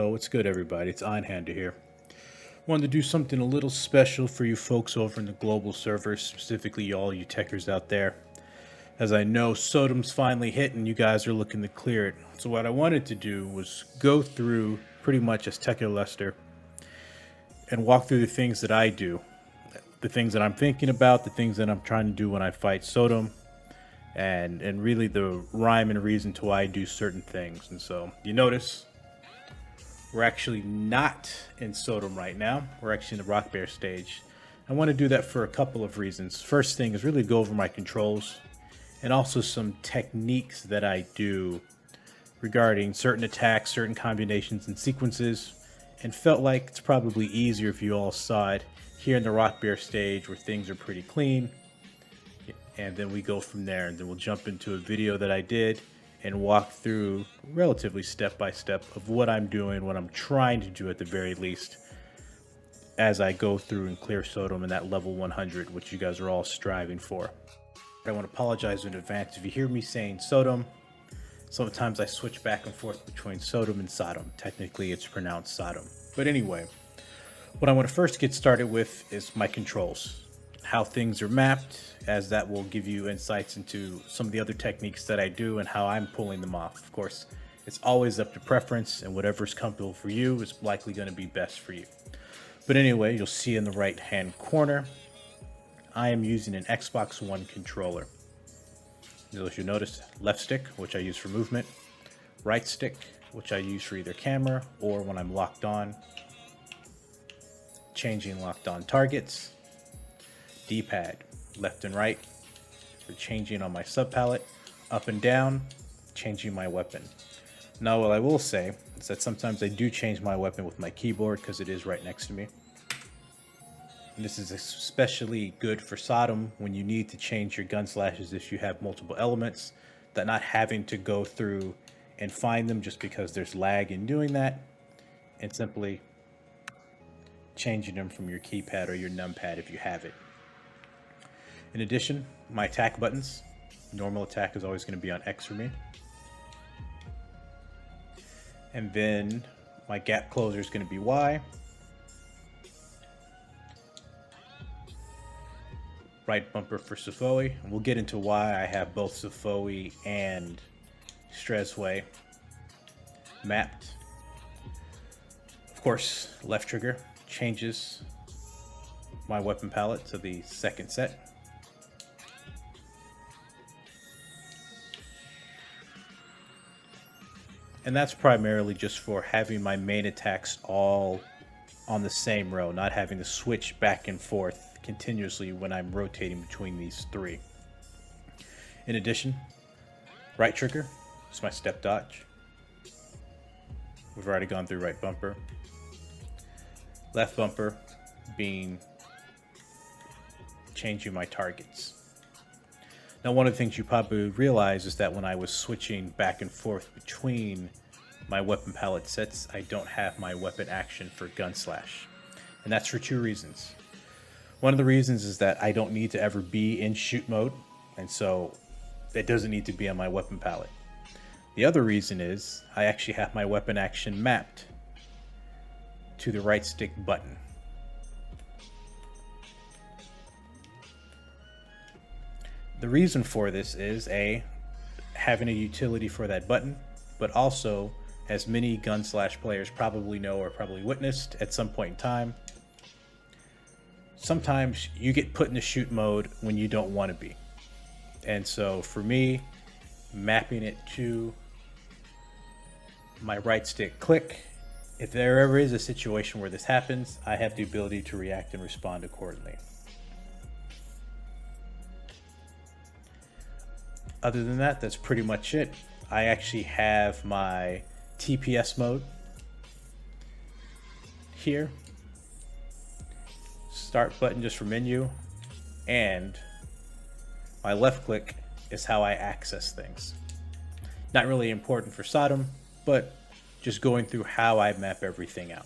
Yo, what's good, everybody? It's Einhander here. Wanted to do something a little special for you folks over in the global servers, specifically all you techers out there. As I know, Sodom's finally hit and you guys are looking to clear it. So what I wanted to do was go through pretty much as Tekken Lester and walk through the things that I do. The things that I'm thinking about, the things that I'm trying to do when I fight Sodom, and really the rhyme and reason to why I do certain things. And so you notice we're actually not in Sodom right now. We're actually in the Rock Bear stage. I want to do that for a couple of reasons. First thing is really go over my controls and also some techniques that I do regarding certain attacks, certain combinations and sequences, and felt like it's probably easier if you all saw it here in the Rock Bear stage where things are pretty clean. And then we go from there, and then we'll jump into a video that I did and walk through relatively step by step of what I'm doing, what I'm trying to do at the very least, as I go through and clear Sodom in that level 100, which you guys are all striving for. I want to apologize in advance if you hear me saying Sodom. Sometimes I switch back and forth between Sodom and Sodom. Technically, it's pronounced Sodom. But anyway, what I want to first get started with is my controls. How things are mapped, as that will give you insights into some of the other techniques that I do and how I'm pulling them off. Of course, it's always up to preference, and whatever's comfortable for you is likely going to be best for you. But anyway, you'll see in the right hand corner, I am using an Xbox One controller. As you notice, left stick, which I use for movement, right stick, which I use for either camera or when I'm locked on, changing locked on targets, D-pad, left and right for changing on my sub palette, up and down, changing my weapon. Now what I will say is that sometimes I do change my weapon with my keyboard because it is right next to me. And this is especially good for Sodom when you need to change your gun slashes if you have multiple elements, that not having to go through and find them just because there's lag in doing that, and simply changing them from your keypad or your numpad if you have it. In addition, my attack buttons, normal attack is always going to be on X for me. And then my gap closer is going to be Y. Right bumper for Safoi. And we'll get into why I have both Safoi and StylezTDiverseM mapped. Of course, left trigger changes my weapon palette to the second set. And that's primarily just for having my main attacks all on the same row, not having to switch back and forth continuously when I'm rotating between these three. In addition, right trigger is my step dodge. We've already gone through right bumper. Left bumper being changing my targets. Now, one of the things you probably realize is that when I was switching back and forth between my weapon palette sets, I don't have my weapon action for Gunslash. And that's for two reasons. One of the reasons is that I don't need to ever be in shoot mode, and so it doesn't need to be on my weapon palette. The other reason is I actually have my weapon action mapped to the right stick button. The reason for this is having a utility for that button, but also, as many Gunslash players probably know or probably witnessed at some point in time, sometimes you get put in the shoot mode when you don't want to be. And so for me, mapping it to my right stick click, if there ever is a situation where this happens, I have the ability to react and respond accordingly. Other than that, that's pretty much it. I actually have my TPS mode here. Start button just for menu. And my left click is how I access things. Not really important for Sodom, but just going through how I map everything out.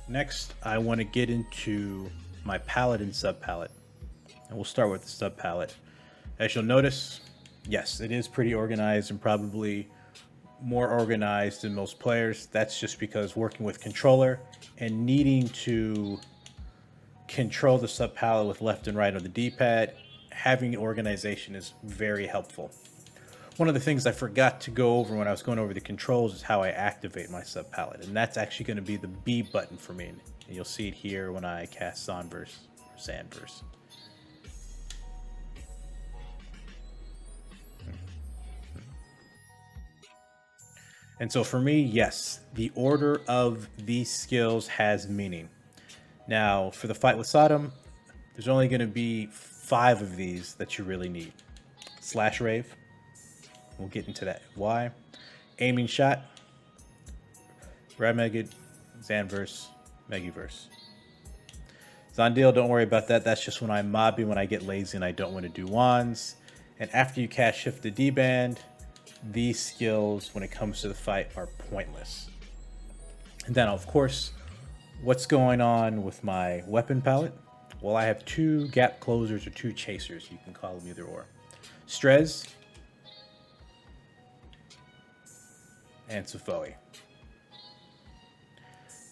Next, I want to get into my palette and sub palette. And we'll start with the sub palette. As you'll notice, yes, it is pretty organized and probably more organized than most players. That's just because working with controller and needing to control the sub palette with left and right on the D-pad, having organization is very helpful. One of the things I forgot to go over when I was going over the controls is how I activate my sub palette, and that's actually going to be the B button for me. And you'll see it here when I cast Zanverse. And so for me, yes, the order of these skills has meaning. Now, for the fight with Sodom, there's only going to be 5 of these that you really need. Slash Rave. We'll get into that. Why? Aiming Shot. Rhythmz, Zanverse, Megiverse. Zandil, don't worry about that. That's just when I'm mobbing, when I get lazy and I don't want to do wands. And after you cast Shift the D-band, these skills, when it comes to the fight, are pointless. And then, of course, what's going on with my weapon palette? Well, I have 2 gap closers or 2 chasers. You can call them either or. Strez and Sophoe.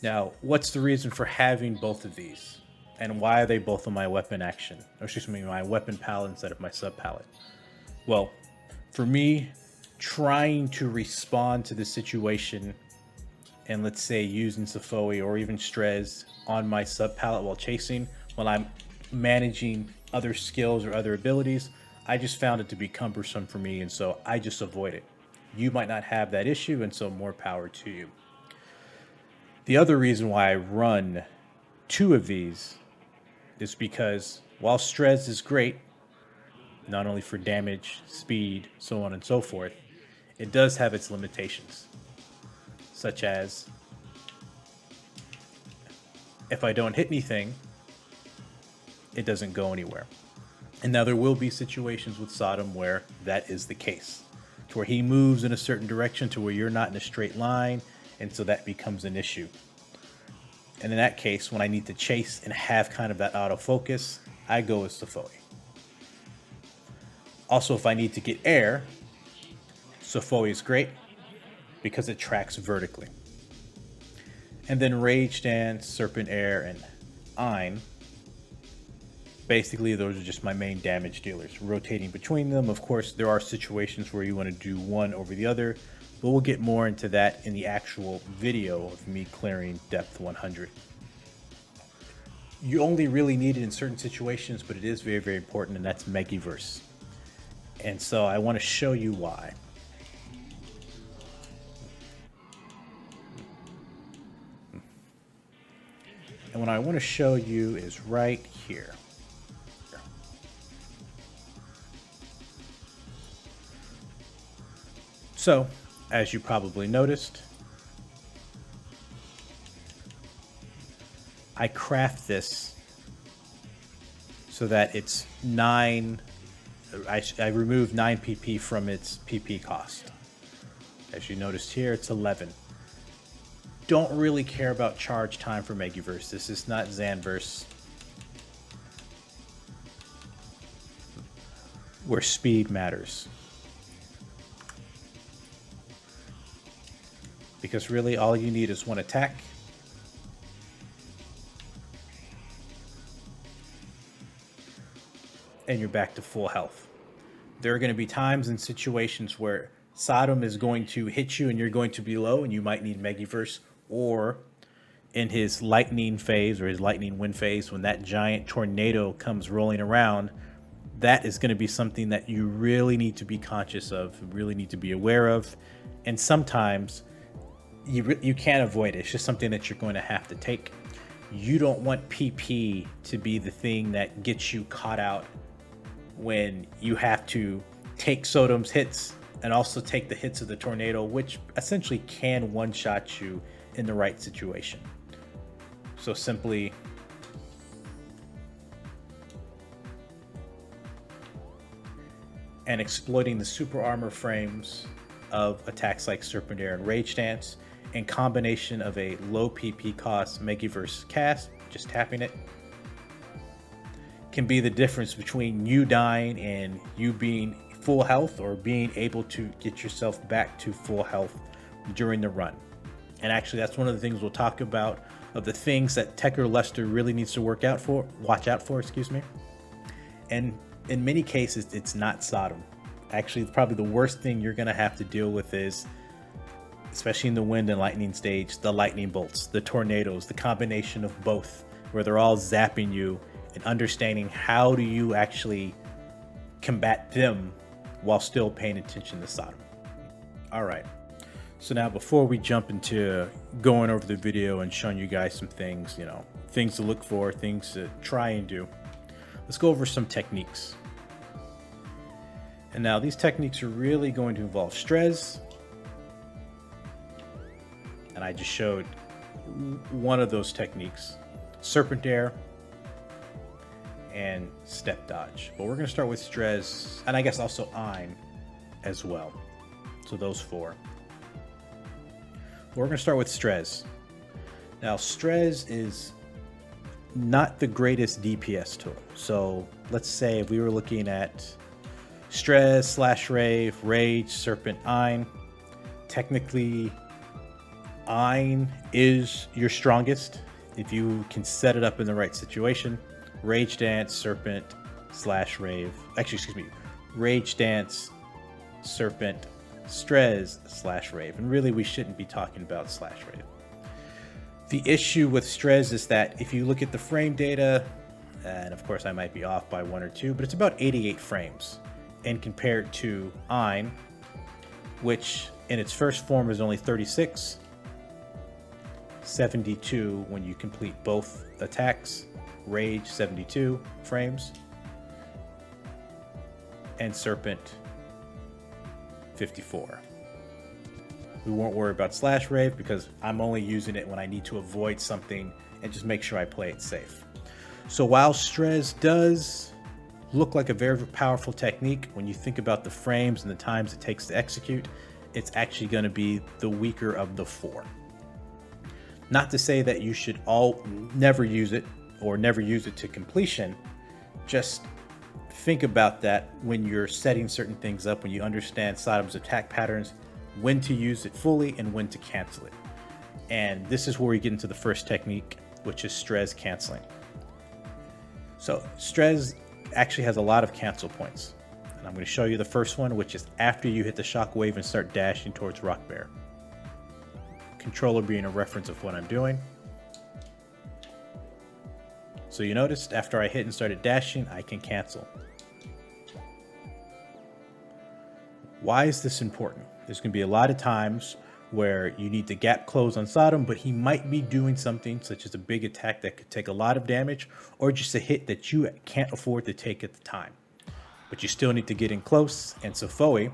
Now, what's the reason for having both of these? And why are they both on my weapon action? Or excuse me, my weapon palette instead of my sub palette? Well, for me, trying to respond to the situation and let's say using Sophoe or even Strez on my sub palette while chasing, while I'm managing other skills or other abilities, I just found it to be cumbersome for me, and so I just avoid it. You might not have that issue, and so more power to you. The other reason why I run 2 of these is because while Strez is great, not only for damage, speed, so on and so forth, it does have its limitations, such as if I don't hit anything, it doesn't go anywhere. And now there will be situations with Sodom where that is the case, to where he moves in a certain direction to where you're not in a straight line, and so that becomes an issue. And in that case, when I need to chase and have kind of that autofocus, I go with Sophoe. Also, if I need to get air, Sophoe is great because it tracks vertically. And then Rage Dance, Serpent Air, and Ein, basically those are just my main damage dealers. Rotating between them, of course, there are situations where you want to do one over the other, but we'll get more into that in the actual video of me clearing depth 100. You only really need it in certain situations, but it is very, very important, and that's Megiverse. And so I want to show you why. And what I want to show you is right here. So, as you probably noticed, I craft this so that it's 9, I remove 9 PP from its PP cost. As you noticed here, it's 11. Don't really care about charge time for Megiverse. This is not Zanverse, where speed matters. Because really all you need is one attack. And you're back to full health. There are going to be times and situations where Sodom is going to hit you and you're going to be low and you might need Megiverse, or in his lightning phase or his lightning wind phase, when that giant tornado comes rolling around, that is going to be something that you really need to be conscious of, really need to be aware of. And sometimes you can't avoid it. It's just something that you're going to have to take. You don't want PP to be the thing that gets you caught out when you have to take Sodom's hits and also take the hits of the tornado, which essentially can one-shot you in the right situation. So simply and exploiting the super armor frames of attacks like Serpent Air and Rage Dance, in combination of a low PP cost Megiverse cast, just tapping it, can be the difference between you dying and you being full health or being able to get yourself back to full health during the run. And actually, that's one of the things we'll talk about, of the things that Tekker Lester really needs to watch out for, excuse me. And in many cases, it's not Sodom. Actually, probably the worst thing you're going to have to deal with is, especially in the wind and lightning stage, the lightning bolts, the tornadoes, the combination of both, where they're all zapping you, and understanding how do you actually combat them while still paying attention to Sodom. All right. So now, before we jump into going over the video and showing you guys some things, things to look for, things to try and do, let's go over some techniques. And now these techniques are really going to involve StylezTDiverseM. And I just showed one of those techniques, Serpent Air and Step Dodge. But we're going to start with StylezTDiverseM, and I guess also I'm as well. So those four. We're going to start with StylezTDiverseM. Now, StylezTDiverseM is not the greatest DPS tool. So let's say if we were looking at StylezTDiverseM/Rave, Rage, Serpent, Ein. Technically, Ein is your strongest if you can set it up in the right situation. Rage Dance, Serpent/Rave. Actually, excuse me. Rage Dance, Serpent, StylezTDiverseM/Rave. And really, we shouldn't be talking about /Rave. The issue with StylezTDiverseM is that if you look at the frame data, and of course I might be off by 1 or 2, but it's about 88 frames. And compared to Ein, which in its first form is only 36, 72 when you complete both attacks, Rage 72 frames, and Serpent 54. We won't worry about /Rave because I'm only using it when I need to avoid something and just make sure I play it safe. So while StylezTDiverseM does look like a very powerful technique, when you think about the frames and the times it takes to execute, it's actually going to be the weaker of the four. Not to say that you should never use it or never use it to completion. Just think about that when you're setting certain things up, when you understand Sodom's attack patterns, when to use it fully and when to cancel it. And this is where we get into the first technique, which is StylezTDiverseM canceling. So StylezTDiverseM actually has a lot of cancel points. And I'm going to show you the first one, which is after you hit the shockwave and start dashing towards Rock Bear. Controller being a reference of what I'm doing. So you noticed after I hit and started dashing, I can cancel. Why is this important? There's going to be a lot of times where you need to gap close on Sodom, but he might be doing something such as a big attack that could take a lot of damage, or just a hit that you can't afford to take at the time. But you still need to get in close, and Sofoe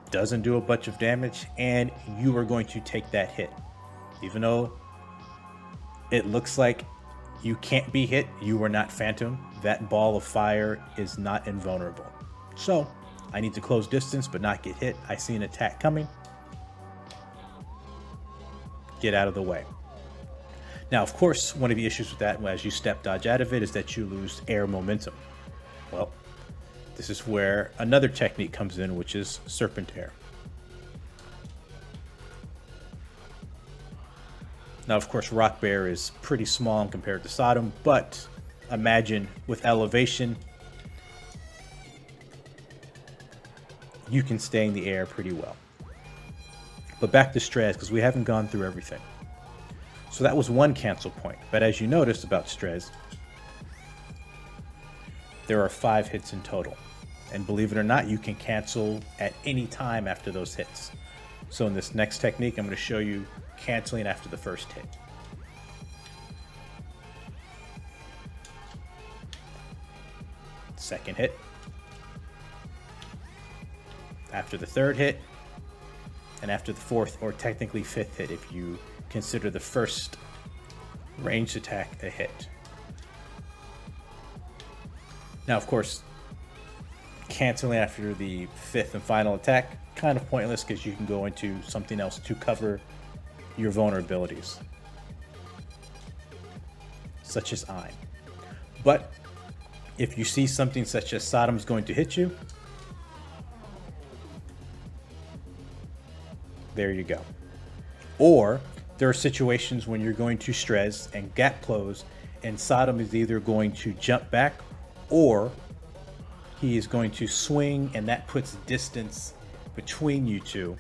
doesn't do a bunch of damage, and you are going to take that hit. Even though it looks like you can't be hit, you are not Phantom. That ball of fire is not invulnerable. So I need to close distance but not get hit. I see an attack coming. Get out of the way. Now, of course, one of the issues with that, as you step dodge out of it, is that you lose air momentum. Well, this is where another technique comes in, which is Serpent Air. Now, of course, Rock Bear is pretty small compared to Sodom, but imagine with elevation, you can stay in the air pretty well. But back to StylezTDiverseM, because we haven't gone through everything. So that was one cancel point. But as you noticed about StylezTDiverseM, there are 5 hits in total. And believe it or not, you can cancel at any time after those hits. So in this next technique, I'm going to show you canceling after the first hit. Second hit. After the third hit. And after the fourth, or technically 5th hit, if you consider the first ranged attack a hit. Now, of course, canceling after the 5th and final attack, kind of pointless because you can go into something else to cover your vulnerabilities, such as Ein. But if you see something such as Sodom's going to hit you, There you go. Or there are situations when you're going to stress and gap close, and Sodom is either going to jump back or he is going to swing, and that puts distance between you two,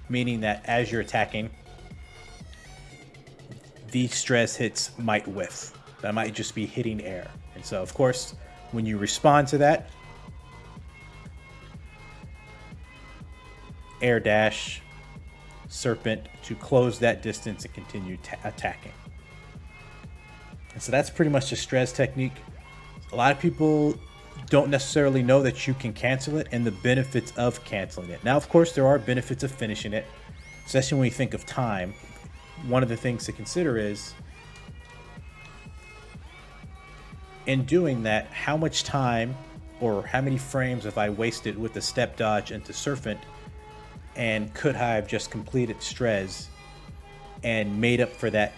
meaning that as you're attacking, these stress hits might whiff. That might just be hitting air. And so, of course, when you respond to that, air dash, serpent to close that distance and continue attacking. And so that's pretty much the stress technique. A lot of people don't necessarily know that you can cancel it and the benefits of canceling it. Now, of course, there are benefits of finishing it, especially when you think of time. One of the things to consider is, in doing that, how much time or how many frames have I wasted with the step dodge into serpent, and could I have just completed stress and made up for that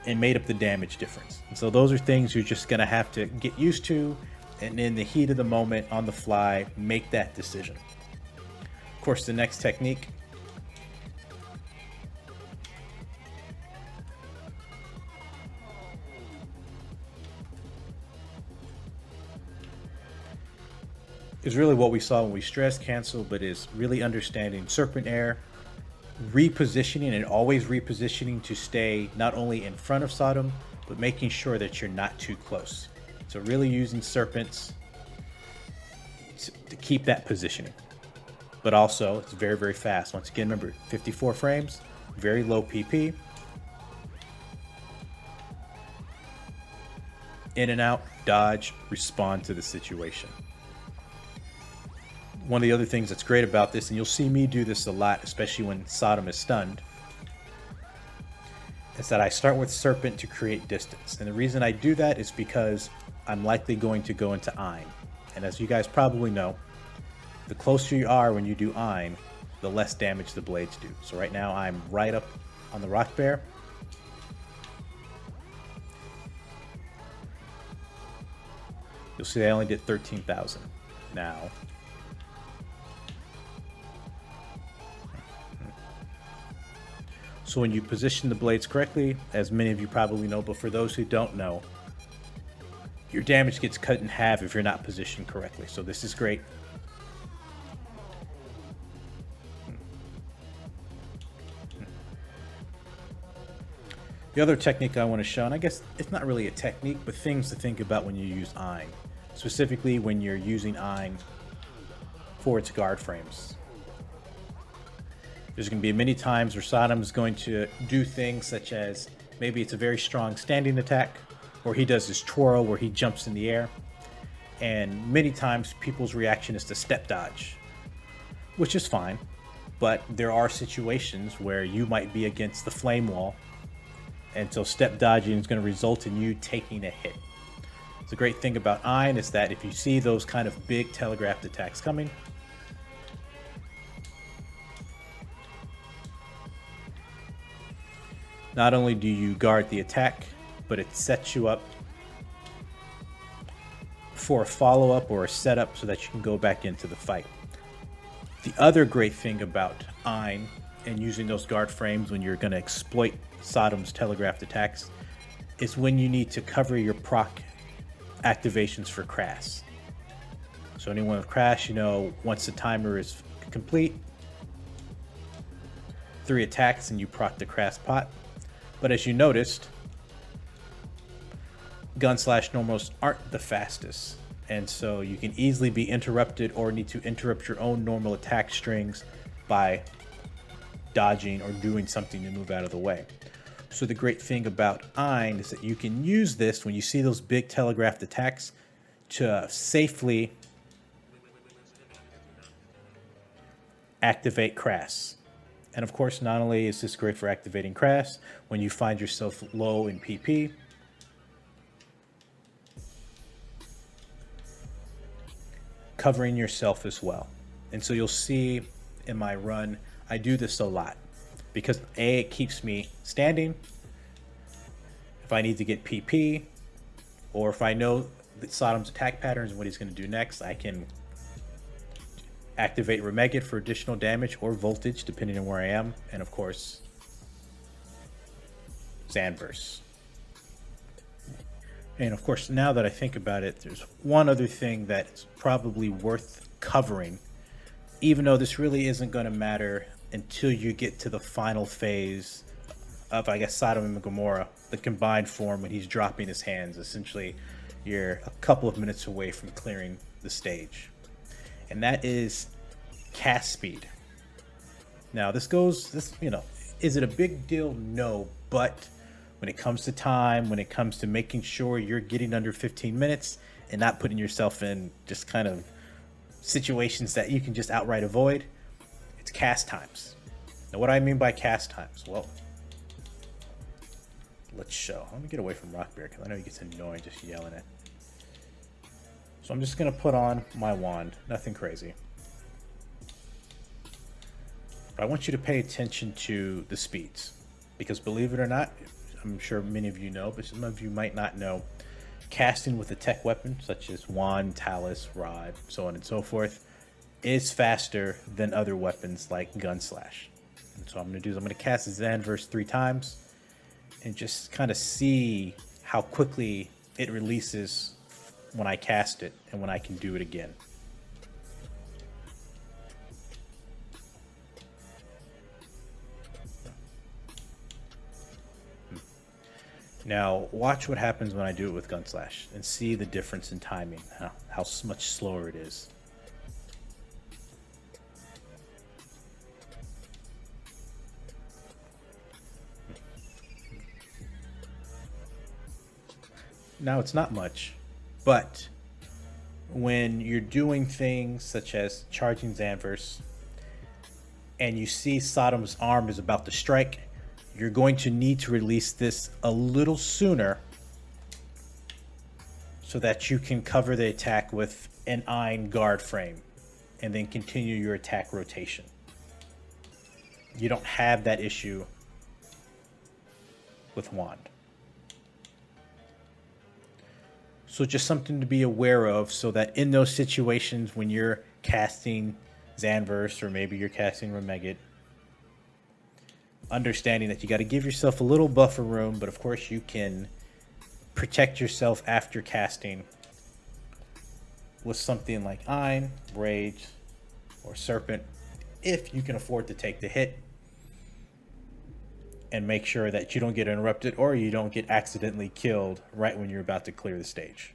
and made up the damage difference? And so those are things you're just going to have to get used to, and in the heat of the moment, on the fly, make that decision. Of course, the next technique is really what we saw when we stress cancel, but is really understanding serpent air, repositioning, and always repositioning to stay not only in front of Sodom, but making sure that you're not too close. So really using serpents to keep that positioning. But also, it's very, very fast. Once again, remember, 54 frames, very low PP. In and out, dodge, respond to the situation. One of the other things that's great about this, and you'll see me do this a lot, especially when Sodom is stunned, is that I start with serpent to create distance. And the reason I do that is because I'm likely going to go into Ein. And as you guys probably know, the closer you are when you do Ein, the less damage the blades do. So right now I'm right up on the rock bear. You'll see I only did 13,000. Now, so when you position the blades correctly, as many of you probably know, but for those who don't know, your damage gets cut in half if you're not positioned correctly. So this is great. The other technique I want to show, and I guess it's not really a technique, but things to think about when you use Ein, specifically when you're using Ein for its guard frames. There's going to be many times where Sodom is going to do things such as, maybe it's a very strong standing attack, or he does his twirl where he jumps in the air. And many times people's reaction is to step dodge, which is fine. But there are situations where you might be against the flame wall, and so step dodging is going to result in you taking a hit. The great thing about Ein is that if you see those kind of big telegraphed attacks coming, not only do you guard the attack, but it sets you up for a follow-up or a setup so that you can go back into the fight. The other great thing about Ein and using those guard frames when you're going to exploit Sodom's telegraphed attacks is when you need to cover your proc activations for Crash. So anyone with Crash, you know, once the timer is complete, 3 attacks and you proc the Crash pot. But as you noticed, Gunslash normals aren't the fastest, and so you can easily be interrupted or need to interrupt your own normal attack strings by dodging or doing something to move out of the way. So the great thing about Ein is that you can use this when you see those big telegraphed attacks to safely activate Crash. And of course, not only is this great for activating Crash, when you find yourself low in PP, covering yourself as well. And so you'll see in my run, I do this a lot because A, it keeps me standing. If I need to get PP, or if I know that Sodom's attack patterns and what he's going to do next, I can Activate Remegit for additional damage or voltage, depending on where I am. And of course, Xanverse. And of course, now that I think about it, there's one other thing that's probably worth covering, even though this really isn't going to matter until you get to the final phase of, I guess, Sodom and Gomorrah, the combined form when he's dropping his hands. Essentially, you're a couple of minutes away from clearing the stage. And that is cast speed. Now, this, you know, is it a big deal? No, but when it comes to time, when it comes to making sure you're getting under 15 minutes and not putting yourself in just kind of situations that you can just outright avoid, it's cast times. Now, what do I mean by cast times? Well, let's show. Let me get away from Rockbeard because I know he gets annoying just yelling it. So I'm just going to put on my wand. Nothing crazy. But I want you to pay attention to the speeds. Because believe it or not, I'm sure many of you know, but some of you might not know, casting with a tech weapon such as wand, talus, rod, so on and so forth, is faster than other weapons like Gunslash. And so I'm going to cast Xanverse 3 times and just kind of see how quickly it releases when I cast it and when I can do it again. Now, watch what happens when I do it with Gunslash and see the difference in timing, how much slower it is. Now, it's not much, but when you're doing things such as charging Xanverse and you see Sodom's arm is about to strike, you're going to need to release this a little sooner so that you can cover the attack with an iron guard frame and then continue your attack rotation. You don't have that issue with wand. So just something to be aware of so that in those situations when you're casting Xanverse or maybe you're casting Remegit, understanding that you got to give yourself a little buffer room, but of course you can protect yourself after casting with something like Ein, Rage, or Serpent, if you can afford to take the hit and make sure that you don't get interrupted or you don't get accidentally killed right when you're about to clear the stage.